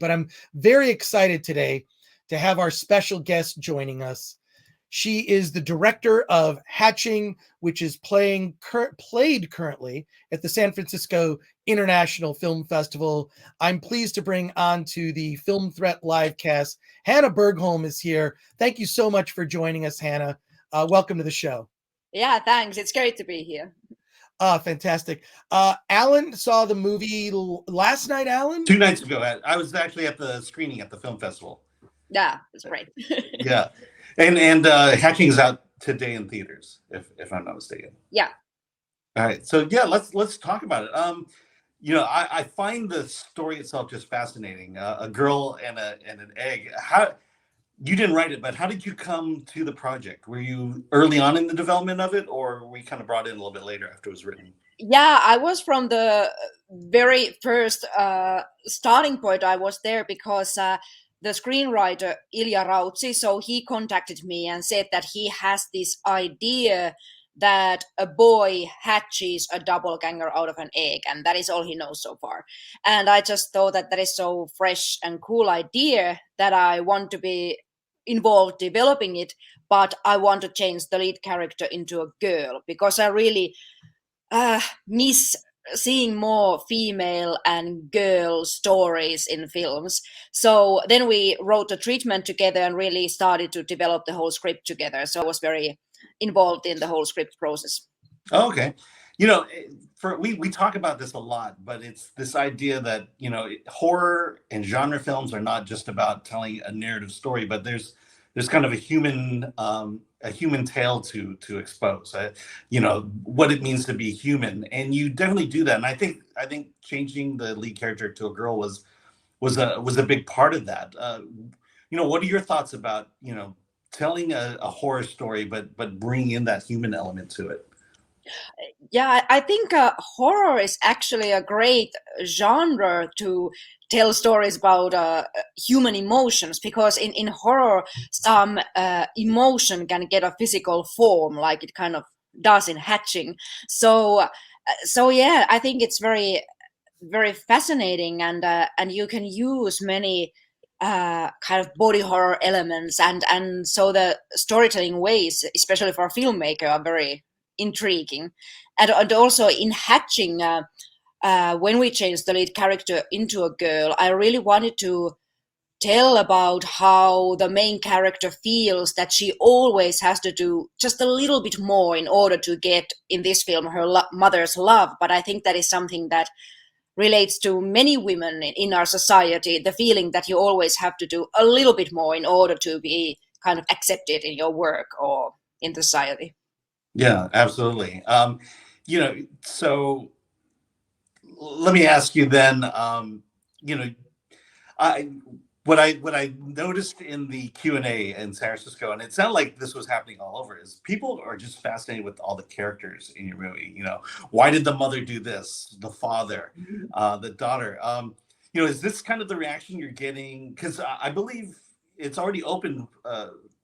But I'm very excited today to have our special guest joining us. She is the director of Hatching, which is played currently at the San Francisco International Film Festival. I'm pleased to bring on to the Film Threat livecast. Hanna Bergholm is here. Thank you so much for joining us, Hanna. Welcome to the show. Yeah, thanks. It's great to be here. Fantastic. Alan saw the movie last night, Alan? 2 nights ago. I was actually at the screening at the film festival. Yeah, it's great. Yeah. And Hatching is out today in theaters, if I'm not mistaken. Yeah. All right. So yeah, let's talk about it. I find the story itself just fascinating. A girl and an egg. How you didn't write it, but how did you come to the project? Were you early on in the development of it, or were you kind of brought in a little bit later after it was written? Yeah, I was from the very first starting point. I was there because the screenwriter Ilya Rautsi, so he contacted me and said that he has this idea that a boy hatches a doppelganger out of an egg, and that is all he knows so far. And I just thought that is so fresh and cool idea that I want to be involved developing it, but I want to change the lead character into a girl because I really miss seeing more female and girl stories in films. So then we wrote a treatment together and really started to develop the whole script together. So I was very involved in the whole script process. Oh, okay. We talk about this a lot, but it's this idea that, horror and genre films are not just about telling a narrative story, but there's kind of a human tale to expose, what it means to be human, and you definitely do that. And I think changing the lead character to a girl was a big part of that. What are your thoughts about telling a horror story, but bringing in that human element to it? Yeah, I think horror is actually a great genre to tell stories about human emotions, because in horror some emotion can get a physical form like it kind of does in Hatching. So yeah, I think it's very, very fascinating, and you can use many kind of body horror elements, and so the storytelling ways, especially for a filmmaker, are very intriguing. And also in Hatching, when we changed the lead character into a girl, I really wanted to tell about how the main character feels that she always has to do just a little bit more in order to get, in this film, her mother's love. But I think that is something that relates to many women in our society, the feeling that you always have to do a little bit more in order to be kind of accepted in your work or in society. Yeah, absolutely. So let me ask you then, what I noticed in the Q&A in San Francisco, and it sounded like this was happening all over, is people are just fascinated with all the characters in your movie. Why did the mother do this? The father, the daughter. Is this kind of the reaction you're getting? Because I believe it's already opened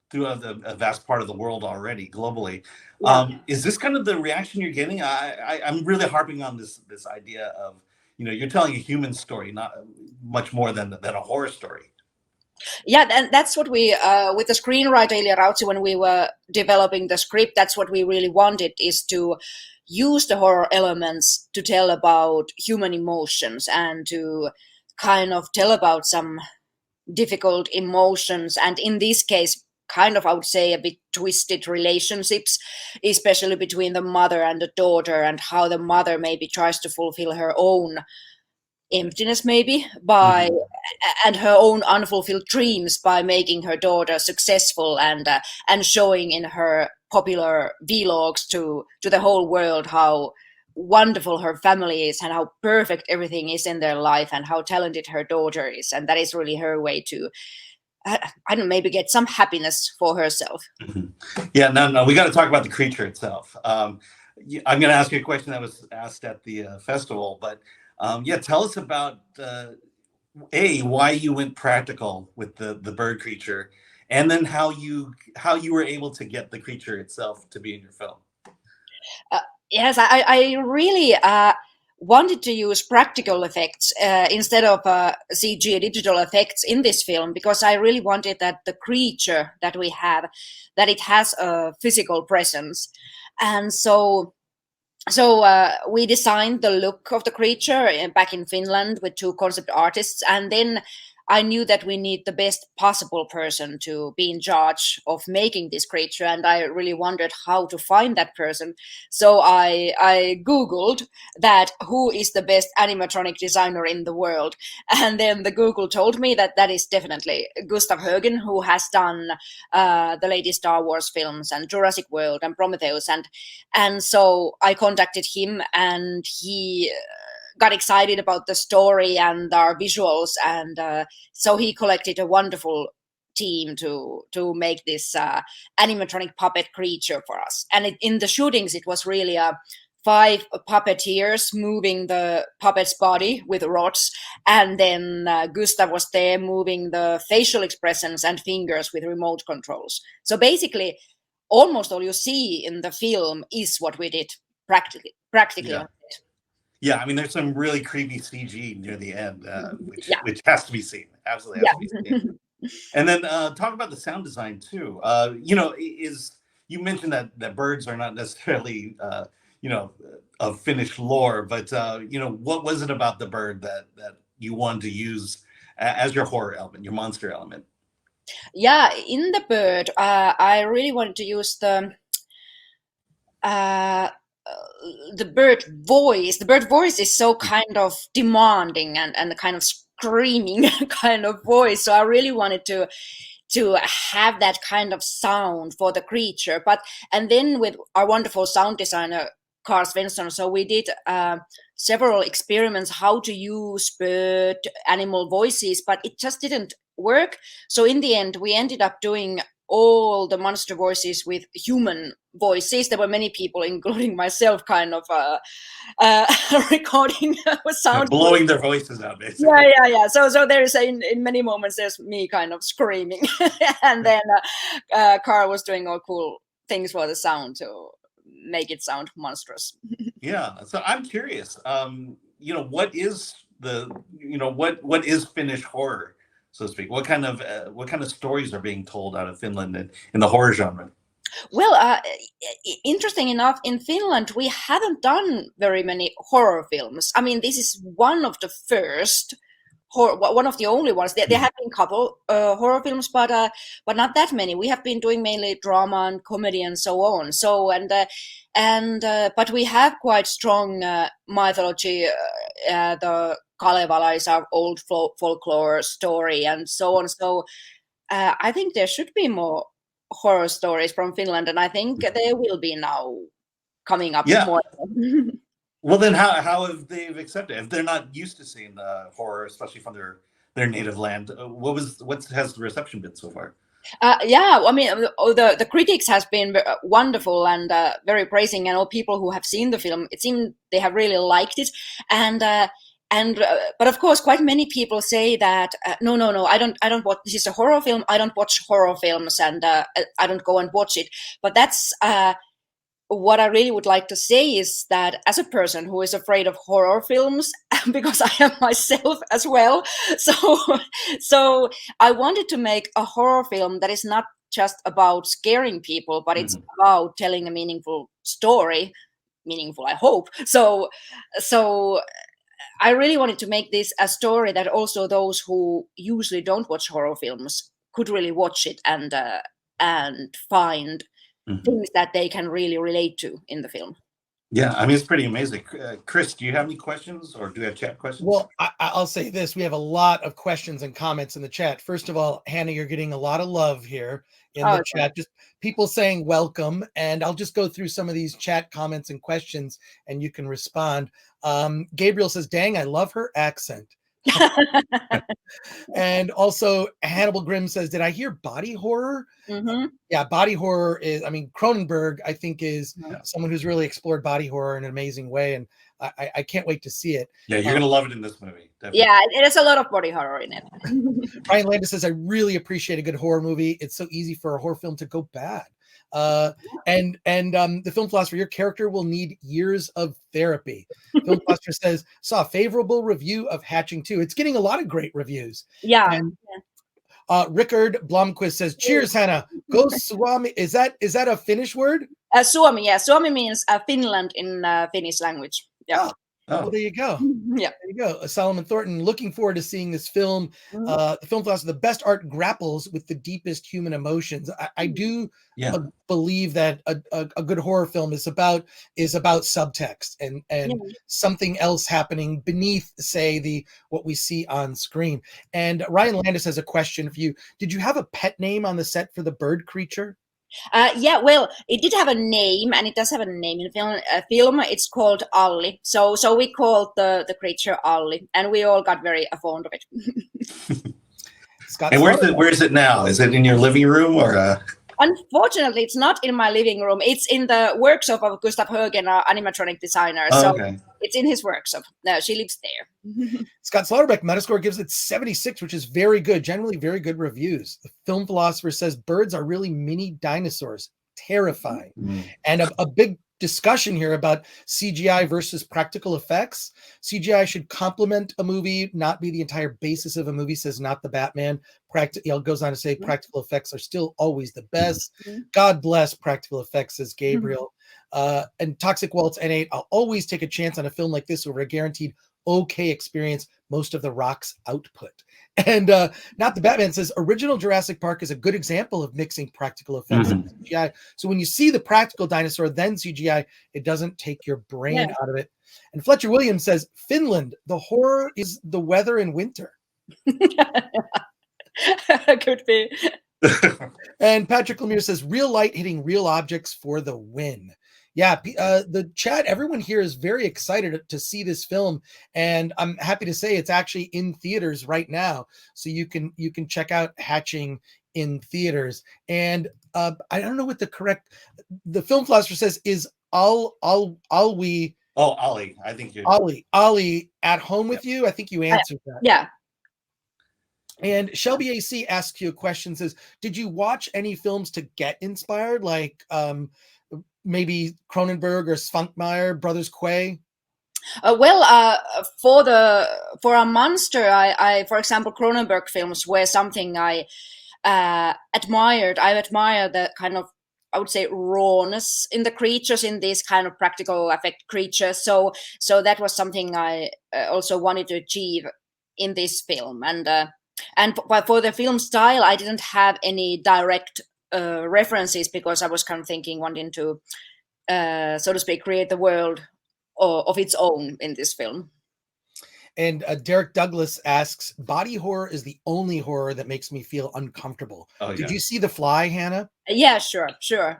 through a vast part of the world already, globally. Yeah. Is this kind of the reaction you're getting? I'm really harping on this idea of, you're telling a human story, not much more than a horror story. Yeah, and that's what we, with the screenwriter Ilya Rautsi, when we were developing the script, that's what we really wanted, is to use the horror elements to tell about human emotions and to kind of tell about some difficult emotions. And in this case, kind of, I would say, a bit twisted relationships, especially between the mother and the daughter, and how the mother maybe tries to fulfill her own emptiness maybe by and her own unfulfilled dreams by making her daughter successful, and showing in her popular vlogs to the whole world how wonderful her family is and how perfect everything is in their life and how talented her daughter is. And that is really her way to I don't know, maybe get some happiness for herself. Yeah, no, we got to talk about the creature itself. I'm going to ask you a question that was asked at the festival, but tell us about why you went practical with the bird creature, and then how you were able to get the creature itself to be in your film. Yes, I really wanted to use practical effects instead of CG digital effects in this film, because I really wanted that the creature that we have, that it has a physical presence. And so we designed the look of the creature back in Finland with 2 concept artists, and then I knew that we need the best possible person to be in charge of making this creature, and I really wondered how to find that person. So I Googled that who is the best animatronic designer in the world, and then the Google told me that that is definitely Gustav Högen, who has done the latest Star Wars films and Jurassic World and Prometheus, and so I contacted him, and he got excited about the story and our visuals, and so he collected a wonderful team to make this animatronic puppet creature for us. And in the shootings, it was really 5 puppeteers moving the puppet's body with rods, and then Gustav was there moving the facial expressions and fingers with remote controls. So basically, almost all you see in the film is what we did practically. Yeah. Yeah, I mean, there's some really creepy CG near the end, which has to be seen. Absolutely has to be seen. And then talk about the sound design too. You mentioned that birds are not necessarily of Finnish lore, but what was it about the bird that you wanted to use as your horror element, your monster element? Yeah, in the bird, I really wanted to use the bird voice. The bird voice is so kind of demanding and kind of screaming kind of voice. So I really wanted to have that kind of sound for the creature. And then with our wonderful sound designer Carl Svensson, so we did several experiments how to use bird animal voices, but it just didn't work. So in the end, we ended up doing all the monster voices with human voices. There were many people, including myself, kind of recording sound, blowing their voices out, basically. Yeah. So there is in many moments there's me kind of screaming, and then Carl was doing all cool things for the sound to make it sound monstrous. Yeah. So I'm curious. What is what is Finnish horror, so to speak? What kind of stories are being told out of Finland in the horror genre? Well, interesting enough, in Finland we haven't done very many horror films. I mean, this is one of the first, one of the only ones. There have been a couple horror films, but not that many. We have been doing mainly drama and comedy and so on. So but we have quite strong mythology. The Kalevala is our old folklore story and so on. So I think there should be more horror stories from Finland, and I think there will be now coming up more. Well, then how have they accepted it? If they're not used to seeing horror, especially from their native land, what has the reception been so far? I mean, the critics has been wonderful and very praising, and all people who have seen the film, it seems they have really liked it, but of course, quite many people say that no, I don't watch. This is a horror film. I don't watch horror films, and I don't go and watch it. But that's what I really would like to say is that as a person who is afraid of horror films, because I am myself as well, so I wanted to make a horror film that is not just about scaring people, but it's about telling a meaningful story. Meaningful, I hope. So I really wanted to make this a story that also those who usually don't watch horror films could really watch it and find things that they can really relate to in the film. Yeah, I mean, it's pretty amazing. Chris, do you have any questions, or do we have chat questions? Well, I'll say this. We have a lot of questions and comments in the chat. First of all, Hanna, you're getting a lot of love here in the chat. Just people saying welcome, and I'll just go through some of these chat comments and questions, and you can respond. Gabriel says, dang, I love her accent. And also Hannibal Grimm says, did I hear body horror? Yeah, body horror is, I mean, Cronenberg, I think, is someone who's really explored body horror in an amazing way, and I can't wait to see it. Yeah, you're gonna love it in this movie. Definitely. Yeah, there's a lot of body horror in it. Ryan Landis says, I really appreciate a good horror movie. It's so easy for a horror film to go bad. And the film philosopher, your character will need years of therapy. Film philosopher says, saw a favorable review of Hatching 2. It's getting a lot of great reviews. Yeah. And Rickard Blomqvist says, cheers, Hanna. Go Swami. Is that a Finnish word? Suomi, yeah. Suomi means Finland in Finnish language. Yeah. Oh, well, there you go. Yeah. There you go. Solomon Thornton, looking forward to seeing this film. The film philosopher, the best art grapples with the deepest human emotions. I do believe that a good horror film is about subtext and something else happening beneath, say, what we see on screen. And Ryan Landis has a question for you. Did you have a pet name on the set for the bird creature? Yeah, well, it did have a name, and it does have a name in film. It's called Alli. So we called the creature Alli, and we all got very fond of it. Scott, and where is it now? Is it in your living room or? Unfortunately, it's not in my living room. It's in the workshop of Gustav Högen, our animatronic designer. It's in his workshop. No, she lives there. Scott Slaughterbeck, Metascore gives it 76, which is very good. Generally very good reviews. The film philosopher says birds are really mini dinosaurs. Terrifying. And a big discussion here about CGI versus practical effects. CGI should complement a movie, not be the entire basis of a movie, says Not the Batman. Goes on to say practical effects are still always the best. God bless practical effects, says Gabriel. And Toxic Waltz N8, I'll always take a chance on a film like this over a guaranteed okay experience most of The Rock's output. And Not the Batman says original Jurassic Park is a good example of mixing practical effects and CGI. So when you see the practical dinosaur, then CGI, it doesn't take your brain out of it. And Fletcher Williams says, Finland, the horror is the weather in winter. Could be. And Patrick Lemire says, real light hitting real objects for the win. Yeah, the chat, everyone here is very excited to see this film, and I'm happy to say it's actually in theaters right now, so you can check out Hatching in theaters. And I don't know what the film philosopher says is Ollie. I think you're Ollie at home with you. I think you answered that. Yeah. And Shelby AC asks you a question, says, did you watch any films to get inspired, like maybe Cronenberg or Spunkmeyer, Brothers Quay? For a monster, I for example, Cronenberg films were something I admired. I admire the kind of, I would say, rawness in the creatures, in these kind of practical effect creatures. So that was something I also wanted to achieve in this film. And for the film style, I didn't have any direct references, because I was kind of wanting to, so to speak, create the world of its own in this film. And Derek Douglas asks, body horror is the only horror that makes me feel uncomfortable. Did you see The Fly, Hanna? Yeah, sure.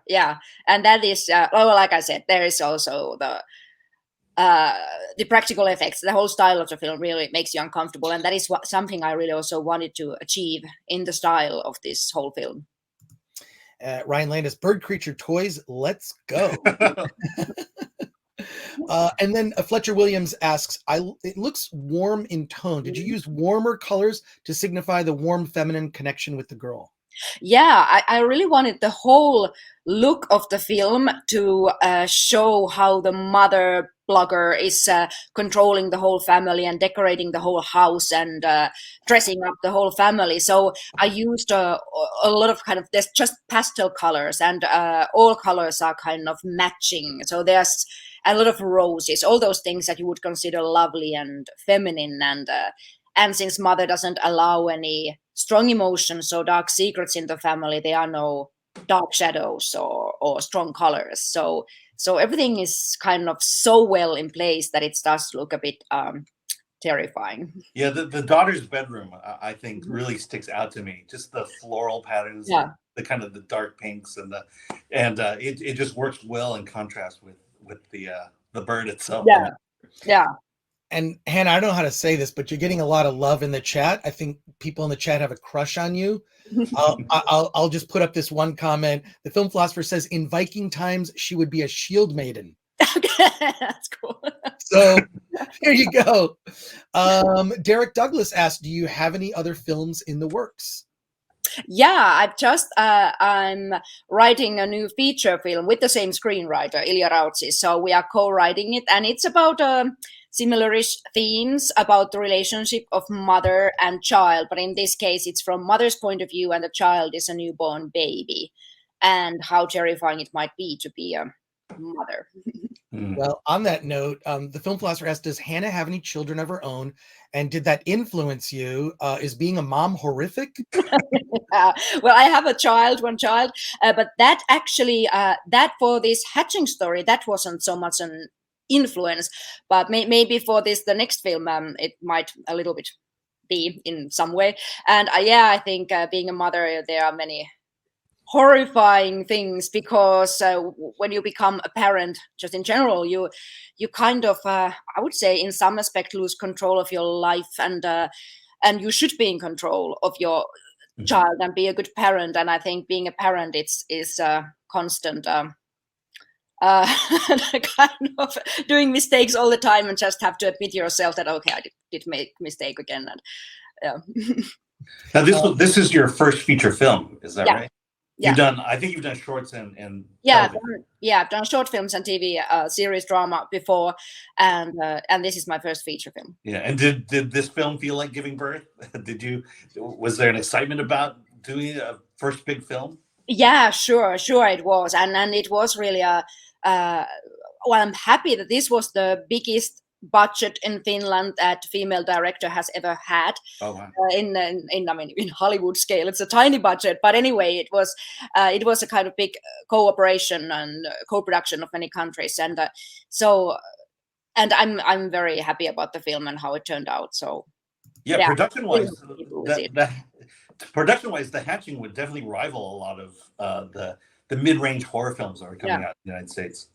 Yeah. And that is, like I said, there is also the practical effects. The whole style of the film really makes you uncomfortable. And that is something I really also wanted to achieve in the style of this whole film. Ryan Landis, bird creature toys, let's go. And then Fletcher Williams asks, it looks warm in tone. Did you use warmer colors to signify the warm feminine connection with the girl? Yeah, I really wanted the whole look of the film to show how the mother blogger is controlling the whole family and decorating the whole house and dressing up the whole family. So I used a lot of kind of, there's just pastel colors, and all colors are kind of matching. So there's a lot of roses, all those things that you would consider lovely and feminine. And since mother doesn't allow any strong emotions or dark secrets in the family, there are no dark shadows or strong colors. So everything is kind of so well in place that it does look a bit terrifying. Yeah, the daughter's bedroom, I think, really sticks out to me. Just the floral patterns, the kind of the dark pinks, and it just works well in contrast with the bird itself. Yeah. And Hanna, I don't know how to say this, but you're getting a lot of love in the chat. I think people in the chat have a crush on you. I'll just put up this one comment. The film philosopher says, in Viking times, she would be a shield maiden. Okay, that's cool. So here you go. Derek Douglas asked, do you have any other films in the works? Yeah, I'm writing a new feature film with the same screenwriter, Ilya Rautsi. So we are co-writing it, and it's about similarish themes about the relationship of mother and child. But in this case, it's from mother's point of view, and the child is a newborn baby, and how terrifying it might be to be a mother. Well, on that note, the film philosopher asked, does Hanna have any children of her own? And did that influence you? Is being a mom horrific? Well, I have one child, but that actually, that for this hatching story, that wasn't so much an influence, but maybe for the next film, it might a little bit be in some way. And yeah, I think being a mother, there are many horrifying things, because when you become a parent, just in general, you kind of I would say in some aspect lose control of your life, and you should be in control of your child and be a good parent. And I think being a parent is constant kind of doing mistakes all the time, and just have to admit yourself that okay, I did make mistake again. And yeah. Now this is your first feature film, is that right? Yeah. I think you've done shorts and I've done short films and TV series drama before, and this is my first feature film. Yeah, and did this film feel like giving birth? Was there an excitement about doing a first big film? Yeah, sure it was, and it was really well, I'm happy that this was the biggest budget in Finland that female director has ever had. Oh wow! In Hollywood scale, it's a tiny budget, but anyway, it was a kind of big cooperation and co-production of many countries, and I'm very happy about the film and how it turned out. So yeah, production-wise, The Hatching would definitely rival a lot of the mid-range horror films that are coming out in the United States.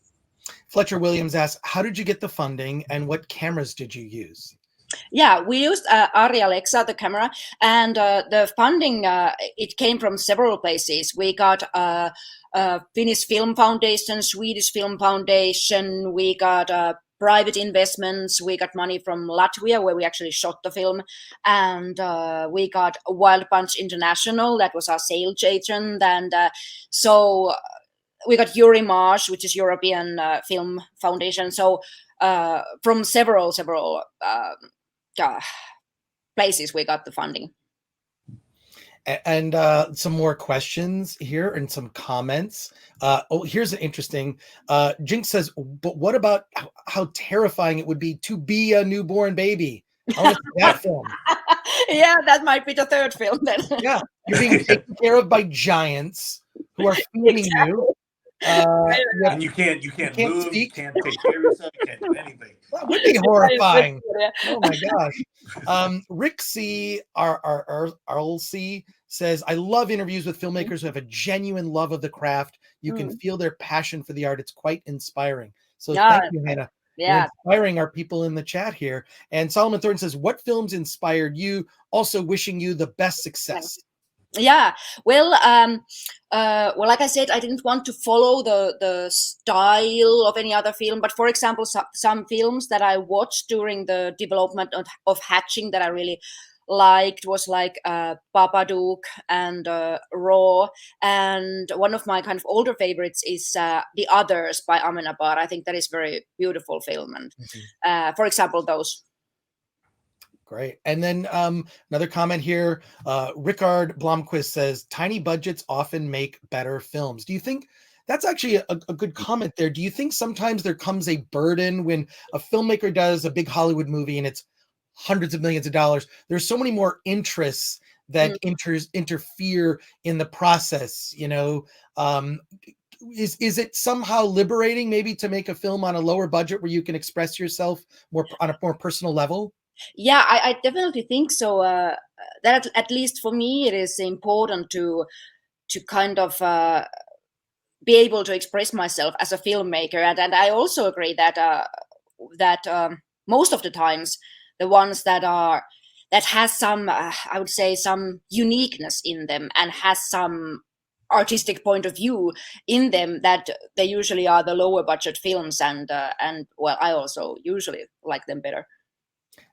Fletcher Williams asks, how did you get the funding and what cameras did you use? Yeah, we used Arri Alexa, the camera, and the funding, it came from several places. We got Finnish Film Foundation, Swedish Film Foundation, we got private investments, we got money from Latvia, where we actually shot the film, and we got Wild Punch International, that was our sales agent, and so we got Eurimage, which is European Film Foundation. So from several places we got the funding. And some more questions here and some comments. Here's an interesting. Jinx says, but what about how terrifying it would be to be a newborn baby? I want to see that film. Yeah, that might be the third film then. Yeah, you're being taken care of by giants who are feeding you. And you can't move, speak. you can't take care of yourself, you can't do anything. That would be horrifying. Oh my gosh. Rick C. RLC says, I love interviews with filmmakers who have a genuine love of the craft. You can feel their passion for the art. It's quite inspiring. So thank you, Hanna. Yeah. You're inspiring our people in the chat here. And Solomon Thornton says, what films inspired you? Also wishing you the best success. Yeah, well, like I said, I didn't want to follow the style of any other film, but for example, some films that I watched during the development of Hatching that I really liked was like Babadook and Raw, and one of my kind of older favorites is The Others by Amenabar. I think that is very beautiful film, and for example, those. Great. And then another comment here, Rickard Blomquist says, tiny budgets often make better films. Do you think that's actually a good comment there? Do you think sometimes there comes a burden when a filmmaker does a big Hollywood movie and it's hundreds of millions of dollars? There's so many more interests that interfere in the process, you know. Is it somehow liberating maybe to make a film on a lower budget where you can express yourself more on a more personal level? Yeah, I definitely think so. That at least for me, it is important to kind of be able to express myself as a filmmaker, and I also agree that most of the times the ones that has some I would say some uniqueness in them and has some artistic point of view in them, that they usually are the lower budget films, and well, I also usually like them better.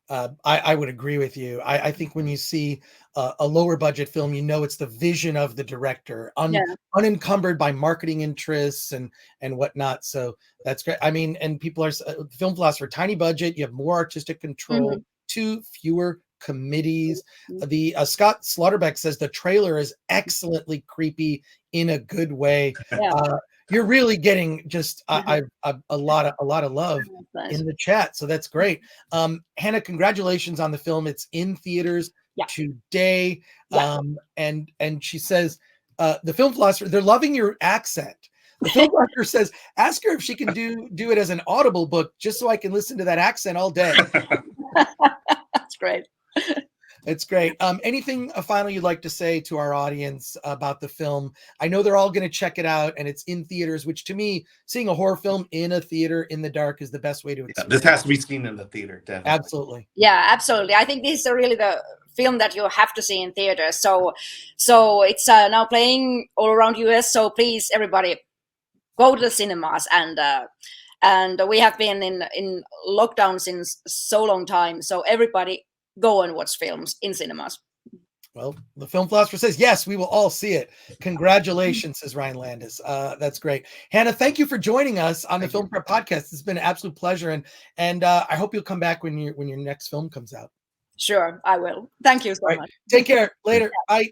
I would agree with you. I think when you see a lower budget film, you know it's the vision of the director, Yeah. unencumbered by marketing interests and whatnot. So that's great. I mean, and people are film philosopher, tiny budget, you have more artistic control, Mhm. two fewer committees. Mhm. The Scott Slaughterbeck says the trailer is excellently creepy in a good way. Yeah. You're really getting just a lot of love Nice. in the chat, so that's great. Hannah, congratulations on the film. It's in theaters Yeah. today. Yeah. And she says, the film philosopher, they're loving your accent. The film philosopher says, ask her if she can do it as an Audible book, just so I can listen to that accent all day. That's great. It's great. Anything final you'd like to say to our audience about the film? I know they're all going to check it out, and it's in theaters, which to me, seeing a horror film in a theater in the dark is the best way to experience. This has to be seen in the theater, definitely. Absolutely. Yeah, absolutely. I think this is really the film that you have to see in theaters. So it's now playing all around US. So please, everybody, go to the cinemas. And we have been in lockdown since so long time. So everybody, go and watch films in cinemas. Well, the film philosopher says, yes, we will all see it. Congratulations, says Ryan Landis. That's great. Hannah, thank you for joining us on the Film Prep Podcast. It's been an absolute pleasure. And I hope you'll come back when your next film comes out. Sure, I will. Thank you so much. Take care. Later. Bye.